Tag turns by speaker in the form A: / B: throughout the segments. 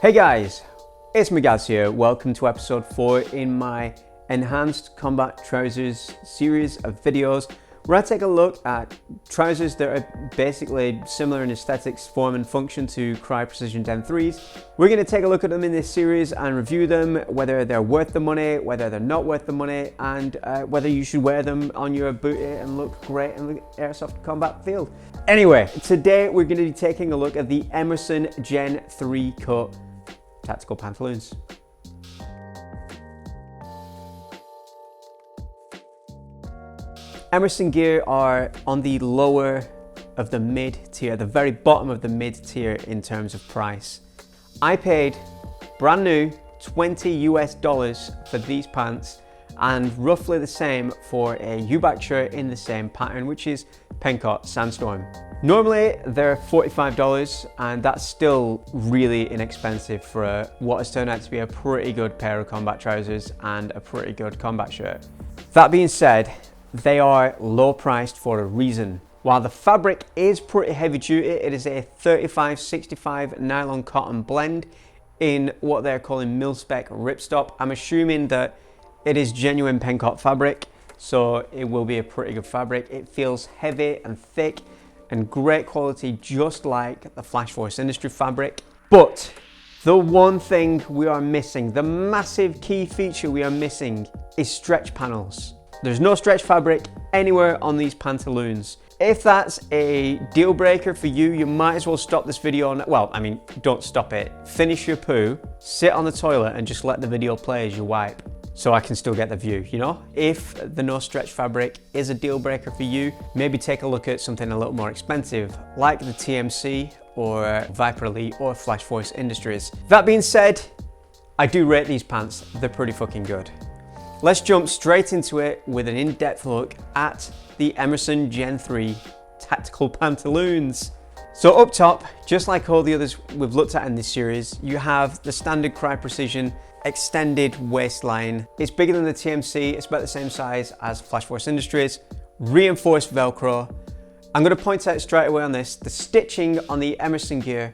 A: Hey guys, it's Magaz here. Welcome to episode 4 in my Enhanced Combat Trousers series of videos where I take a look at trousers that are basically similar in aesthetics, form and function to Crye Precision Gen 3s. We're going to take a look at them in this series and review them, whether they're worth the money, whether they're not worth the money, and whether you should wear them on your booty and look great in the airsoft combat field. Anyway, today we're going to be taking a look at the Emerson Gen 3 cut tactical pantaloons. Emerson gear are on the lower of the mid tier, the very bottom of the mid tier in terms of price. I paid brand new $20 US for these pants and roughly the same for a U-back shirt in the same pattern, which is Pencott Sandstorm. Normally they're $45 and that's still really inexpensive for what has turned out to be a pretty good pair of combat trousers and a pretty good combat shirt. That being said, they are low priced for a reason. While the fabric is pretty heavy duty, it is a 35-65 nylon cotton blend in what they're calling mil-spec ripstop. I'm assuming that it is genuine Pencott fabric, so it will be a pretty good fabric. It feels heavy and thick and great quality, just like the Flash Force Industry fabric. But the one thing we are missing, the massive key feature we are missing, is stretch panels. There's no stretch fabric anywhere on these pantaloons. If that's a deal breaker for you, you might as well stop this video. Well, I mean, don't stop it. Finish your poo, sit on the toilet and just let the video play as you wipe, so I can still get the view, you know? If the no stretch fabric is a deal breaker for you, maybe take a look at something a little more expensive, like the TMC or Viper Elite or Flash Force Industries. That being said, I do rate these pants. They're pretty fucking good. Let's jump straight into it with an in-depth look at the Emerson Gen 3 tactical pantaloons. So up top, just like all the others we've looked at in this series, you have the standard Crye Precision extended waistline. It's bigger than the TMC, it's about the same size as Flash Force Industries, reinforced Velcro. I'm gonna point out straight away on this, the stitching on the Emerson gear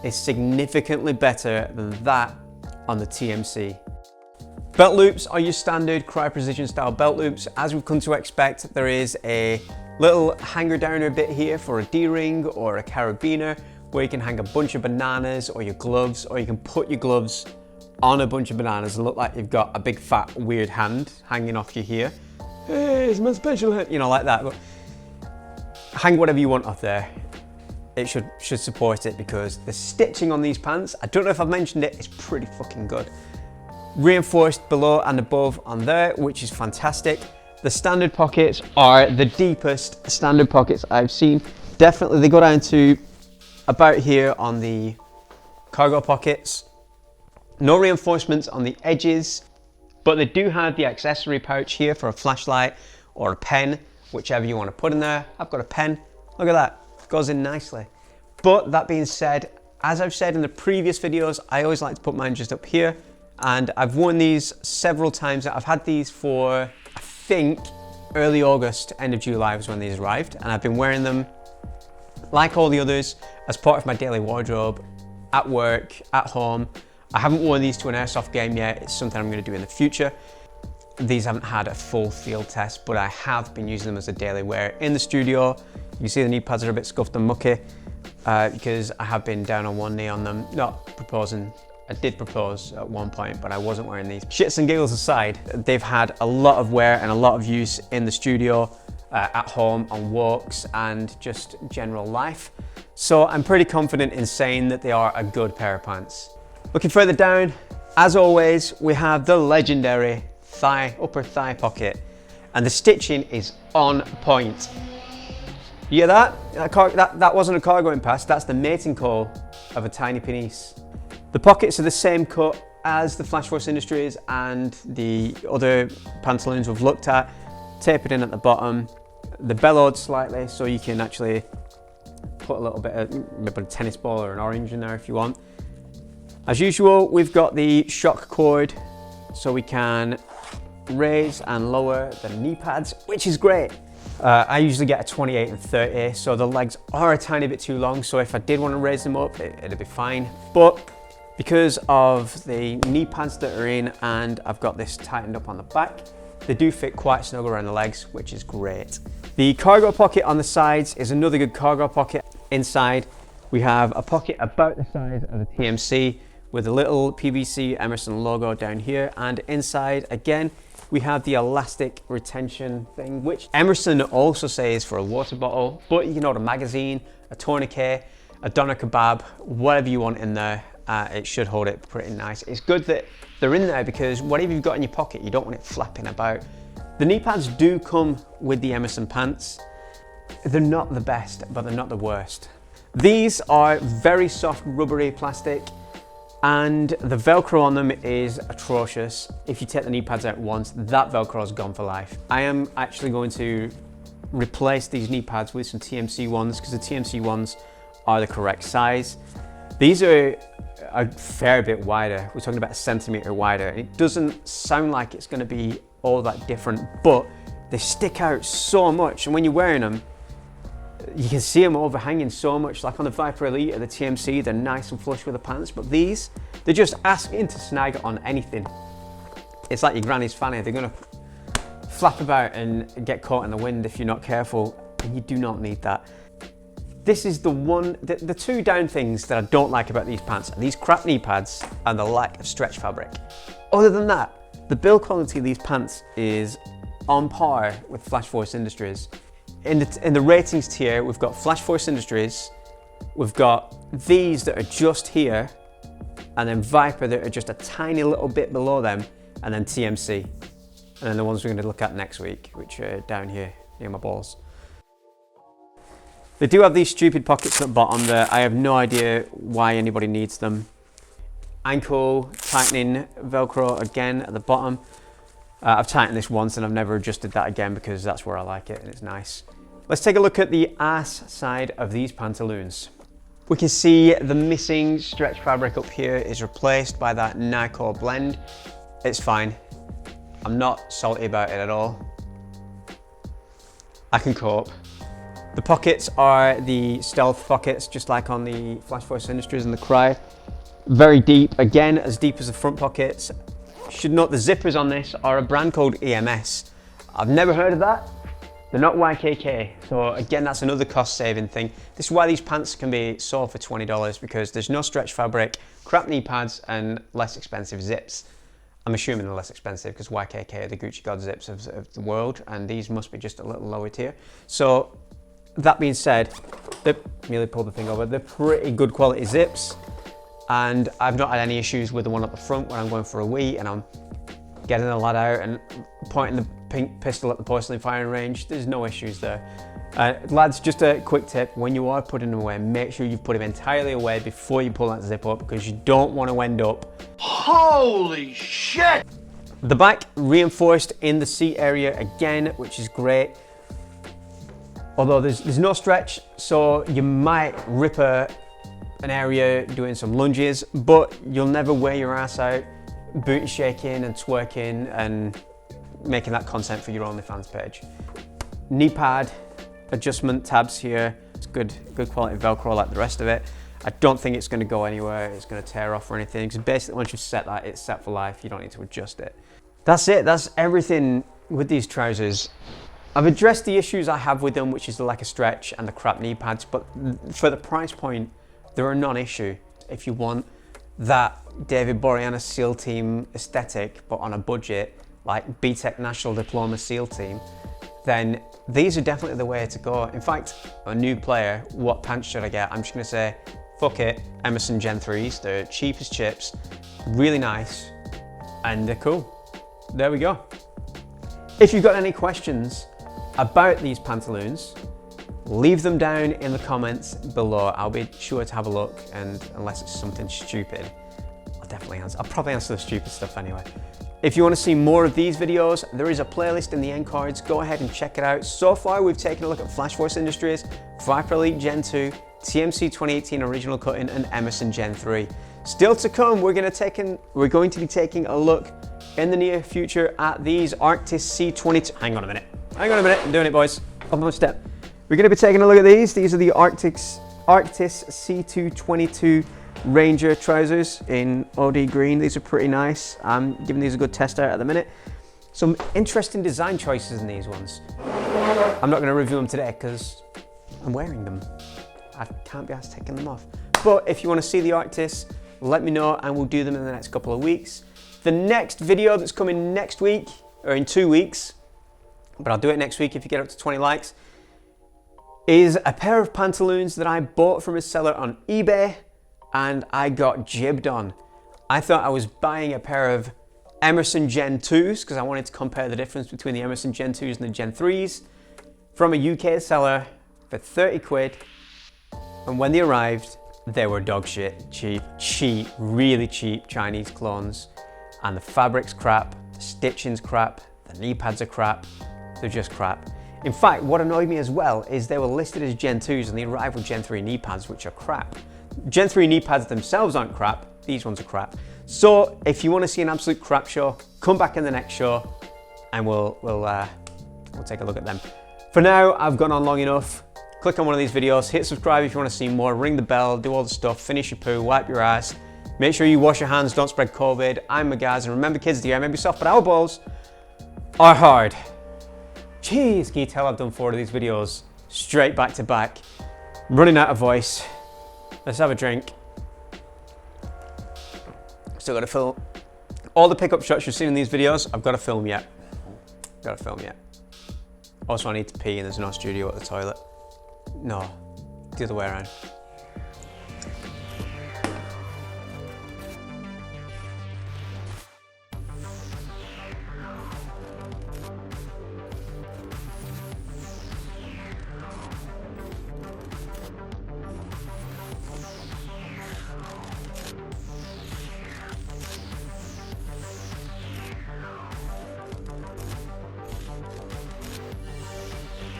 A: is significantly better than that on the TMC. Belt loops are your standard Crye Precision style belt loops. As we've come to expect, there is a little hanger downer bit here for a D-ring or a carabiner where you can hang a bunch of bananas or your gloves, or you can put your gloves on a bunch of bananas and look like you've got a big fat weird hand hanging off you here. Hey, it's my special hand, you know, like that. But hang whatever you want off there. It should support it, because the stitching on these pants, I don't know if I've mentioned it, it's pretty fucking good. Reinforced below and above on there, which is fantastic. The standard pockets are the deepest standard pockets I've seen. Definitely they go down to about here on the cargo pockets. No reinforcements on the edges, but they do have the accessory pouch here for a flashlight or a pen, whichever you want to put in there. I've got a pen, look at that, goes in nicely. But that being said, as I've said in the previous videos, I always like to put mine just up here. And I've worn these several times. I've had these for, I think, early August, end of July was when these arrived. And I've been wearing them, like all the others, as part of my daily wardrobe, at work, at home. I haven't worn these to an airsoft game yet. It's something I'm gonna do in the future. These haven't had a full field test, but I have been using them as a daily wear in the studio. You can see the knee pads are a bit scuffed and mucky because I have been down on one knee on them, not proposing. I did propose at one point, but I wasn't wearing these. Shits and giggles aside, they've had a lot of wear and a lot of use in the studio, at home, on walks, and just general life. So I'm pretty confident in saying that they are a good pair of pants. Looking further down, as always, we have the legendary upper thigh pocket, and the stitching is on point. You hear that? That wasn't a car going past, that's the mating call of a tiny penis. The pockets are the same cut as the Flash Force Industries and the other pantaloons we've looked at, tapered in at the bottom. They're bellowed slightly, so you can actually put a little bit of maybe a tennis ball or an orange in there if you want. As usual, we've got the shock cord, so we can raise and lower the knee pads, which is great. I usually get a 28 and 30, so the legs are a tiny bit too long, so if I did want to raise them up, it'd be fine. But Because of the knee pads that are in, and I've got this tightened up on the back, they do fit quite snug around the legs, which is great. The cargo pocket on the sides is another good cargo pocket. Inside, we have a pocket about the size of the TMC with a little PVC Emerson logo down here, and inside, again, we have the elastic retention thing, which Emerson also says for a water bottle, but you can order a magazine, a tourniquet, a doner kebab, whatever you want in there. It should hold it pretty nice. It's good that they're in there because whatever you've got in your pocket, you don't want it flapping about. The knee pads do come with the Emerson pants. They're not the best, but they're not the worst. These are very soft, rubbery plastic, and the Velcro on them is atrocious. If you take the knee pads out once, that Velcro is gone for life. I am actually going to replace these knee pads with some TMC ones because the TMC ones are the correct size. These are a fair bit wider. We're talking about a centimeter wider. It doesn't sound like it's going to be all that different, but they stick out so much, and when you're wearing them, you can see them overhanging so much. Like on the Viper Elite or the TMC, they're nice and flush with the pants, but these, they're just asking to snag on anything. It's like your granny's fanny. They're gonna flap about and get caught in the wind if you're not careful, and you do not need that. This is the two down things that I don't like about these pants are these crap knee pads and the lack of stretch fabric. Other than that, the build quality of these pants is on par with Flash Force Industries. In the ratings tier, we've got Flash Force Industries, we've got these that are just here, and then Viper that are just a tiny little bit below them, and then TMC. And then the ones we're going to look at next week, which are down here near my balls. They do have these stupid pockets at the bottom there. I have no idea why anybody needs them. Ankle tightening Velcro again at the bottom. I've tightened this once and I've never adjusted that again because that's where I like it and it's nice. Let's take a look at the ass side of these pantaloons. We can see the missing stretch fabric up here is replaced by that Nycor blend. It's fine. I'm not salty about it at all. I can cope. The pockets are the stealth pockets, just like on the Flash Force Industries and the Crye. Very deep, again, as deep as the front pockets. Should note the zippers on this are a brand called EMS. I've never heard of that. They're not YKK, so again, that's another cost-saving thing. This is why these pants can be sold for $20, because there's no stretch fabric, crap knee pads, and less expensive zips. I'm assuming they're less expensive because YKK are the Gucci God zips of the world, and these must be just a little lower tier. So that being said, they nearly pulled the thing over. They're pretty good quality zips, and I've not had any issues with the one at the front when I'm going for a wee and I'm getting the lad out and pointing the pink pistol at the porcelain firing range. There's no issues there. Lads, just a quick tip, when you are putting them away, make sure you've put them entirely away before you pull that zip up, because you don't want to end up... Holy shit! The back reinforced in the seat area again, which is great. Although there's no stretch, so you might rip an area doing some lunges, but you'll never wear your ass out booty shaking and twerking and making that content for your OnlyFans page. Knee pad adjustment tabs here. It's good quality Velcro like the rest of it. I don't think it's going to go anywhere. It's going to tear off or anything. Because basically, once you've set that, it's set for life. You don't need to adjust it. That's it. That's everything with these trousers. I've addressed the issues I have with them, which is the lack of stretch and the crap knee pads. But for the price point, they're a non-issue. If you want that David Boreanaz SEAL Team aesthetic, but on a budget, like BTEC National Diploma SEAL Team, then these are definitely the way to go. In fact, a new player, what pants should I get? I'm just gonna say, fuck it, Emerson Gen3s. They're cheap as chips, really nice, and they're cool. There we go. If you've got any questions about these pantaloons, leave them down in the comments below. I'll be sure to have a look, and unless it's something stupid, I'll definitely answer. I'll probably answer the stupid stuff anyway. If you want to see more of these videos, there is a playlist in the end cards. Go ahead and check it out. So far, we've taken a look at Flash Force Industries, Viper Elite Gen 2, TMC 2018 Original Cutting, and Emerson Gen 3. Still to come, we're going to be taking a look in the near future at these Arctis C22. Hang on a minute, I'm doing it, boys. Up on step. We're going to be taking a look at these. These are the Arctis C222 Ranger trousers in OD green. These are pretty nice. I'm giving these a good test out at the minute. Some interesting design choices in these ones. I'm not going to review them today because I'm wearing them. I can't be asked taking them off. But if you want to see the Arctis, let me know and we'll do them in the next couple of weeks. The next video that's coming next week, or in 2 weeks, but I'll do it next week if you get up to 20 likes, is a pair of pantaloons that I bought from a seller on eBay and I got jibbed on. I thought I was buying a pair of Emerson Gen 2s because I wanted to compare the difference between the Emerson Gen 2s and the Gen 3s from a UK seller for 30 quid. And when they arrived, they were dog shit, cheap, really cheap Chinese clones. And the fabric's crap, the stitching's crap, the knee pads are crap, they're just crap. In fact, what annoyed me as well is they were listed as Gen 2s and they arrived with Gen 3 knee pads, which are crap. Gen 3 knee pads themselves aren't crap, these ones are crap. So if you want to see an absolute crap show, come back in the next show and we'll take a look at them. For now, I've gone on long enough. Click on one of these videos, hit subscribe if you want to see more, ring the bell, do all the stuff, finish your poo, wipe your ass. Make sure you wash your hands, don't spread COVID. I'm Magaz, and remember kids, the air may be soft, but our balls are hard. Jeez, can you tell I've done 4 of these videos straight back to back? I'm running out of voice. Let's have a drink. Still got to film. All the pickup shots you've seen in these videos, I've got to film yet. Also, I need to pee and there's no studio at the toilet. No, the other way around.